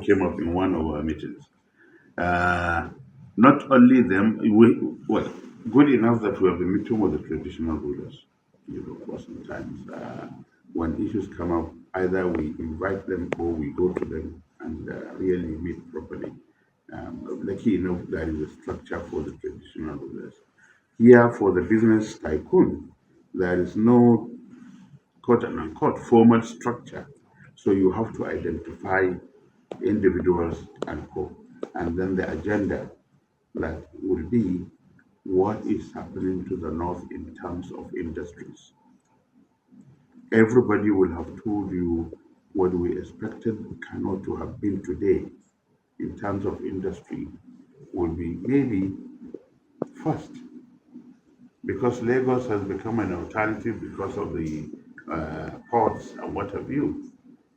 came up in one of our meetings. Uh, Not only them, well, good enough that we have been meeting with the traditional rulers. For sometimes when issues come up, either we invite them or we go to them and really meet properly. Lucky enough, there is a structure for the traditional rulers. Here, for the business tycoon, there is no quote unquote formal structure. So you have to identify individuals and co. And then the agenda that will be what is happening to the north in terms of industries. Everybody will have told you what we expected cannot to have been today in terms of industry will be maybe first because Lagos has become an alternative because of the ports and what have you.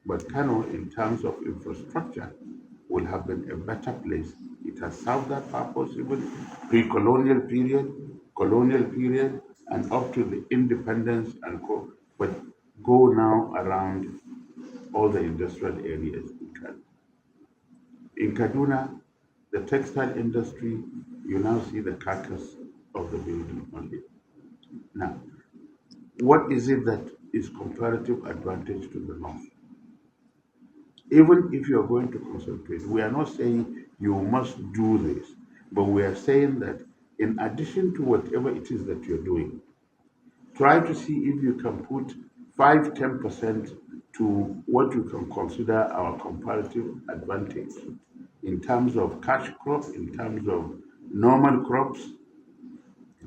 But Kano, in terms of infrastructure, will have been a better place. It has served that purpose even pre-colonial period, colonial period, and up to the independence and but go now around all the industrial areas in Kano. In Kaduna, the textile industry, you now see the carcass of the building only. Now, what is it that is comparative advantage to the north? Even if you are going to concentrate, we are not saying you must do this, but we are saying that in addition to whatever it is that you're doing, try to see if you can put 5-10% to what you can consider our comparative advantage in terms of cash crop, in terms of normal crops,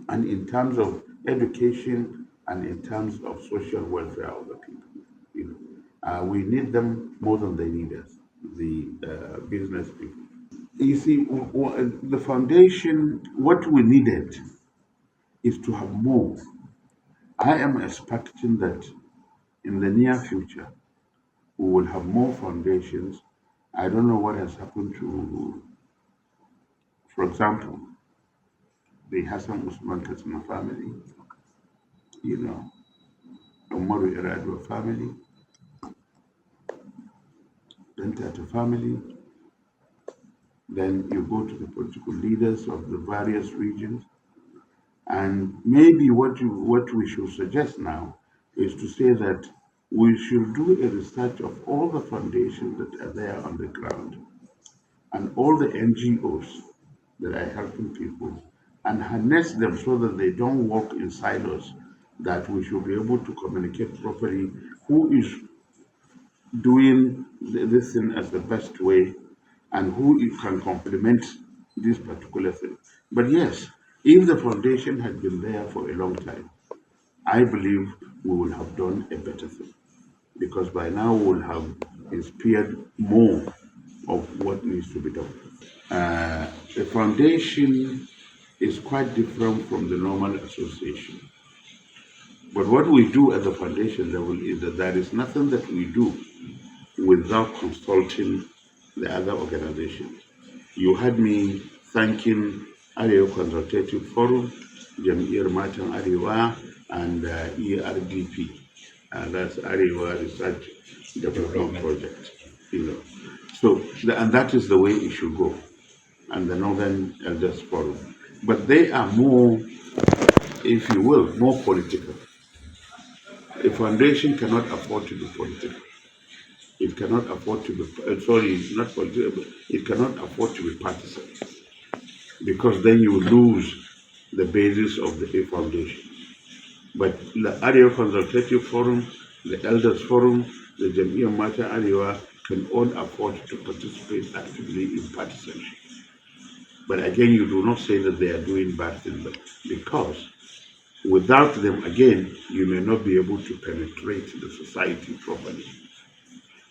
and in terms of education, and in terms of social welfare of the people. We need them more than they need us, the business people. You see, the foundation, what we needed is to have more. I am expecting that in the near future, we will have more foundations. I don't know what has happened to, for example, the Hassan Usman Katsina family, you know, Umaru Iradua family, then Tata family. Then you go to the political leaders of the various regions. And maybe what we should suggest now is to say that we should do a research of all the foundations that are there on the ground and all the NGOs that are helping people and harness them so that they don't work in silos, that we should be able to communicate properly who is doing this thing as the best way and who can complement this particular thing. But yes, if the foundation had been there for a long time, I believe we will have done a better thing because by now we will have inspired more of what needs to be done. The foundation is quite different from the normal association. But what we do at the foundation level is that there is nothing that we do without consulting the other organizations. You had me thanking Arewa Consultative Forum, Jam'iyyar Matan Arewa, and ERDP. That's Arewa Research Development Project. So, and that is the way it should go. And the Northern Elders Forum. But they are more, if you will, more political. A foundation cannot afford to be political. It cannot afford to be, not political, it cannot afford to be partisan. Because then you lose the basis of the foundation. But the Arewa Consultative Forum, the Elders Forum, the Jam'iyyar Mata Arewa can all afford to participate actively in partisanship. But again, you do not say that they are doing bad things, because without them, again, you may not be able to penetrate the society properly.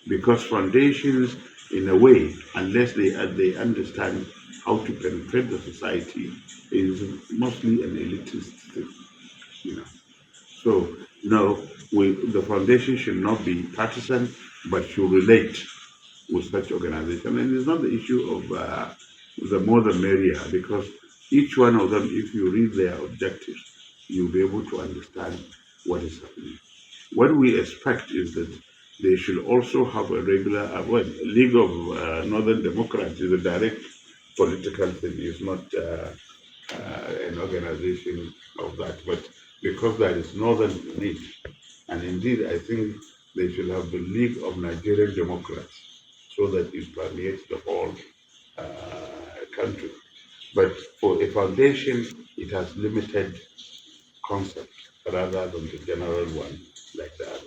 Because foundations, in a way, unless they understand how to penetrate the society, is mostly an elitist thing. So, no, the foundation should not be partisan, but should relate with such organization. And it's not the issue of the more the merrier, because each one of them, if you read their objectives, you'll be able to understand what is happening. What we expect is that they should also have a regular, League of Northern Democrats is a direct political thing. It's not an organization of that. But because there is Northern in it, and indeed I think they should have the League of Nigerian Democrats so that it permeates the whole country. But for a foundation, it has limited concept rather than the general one like that.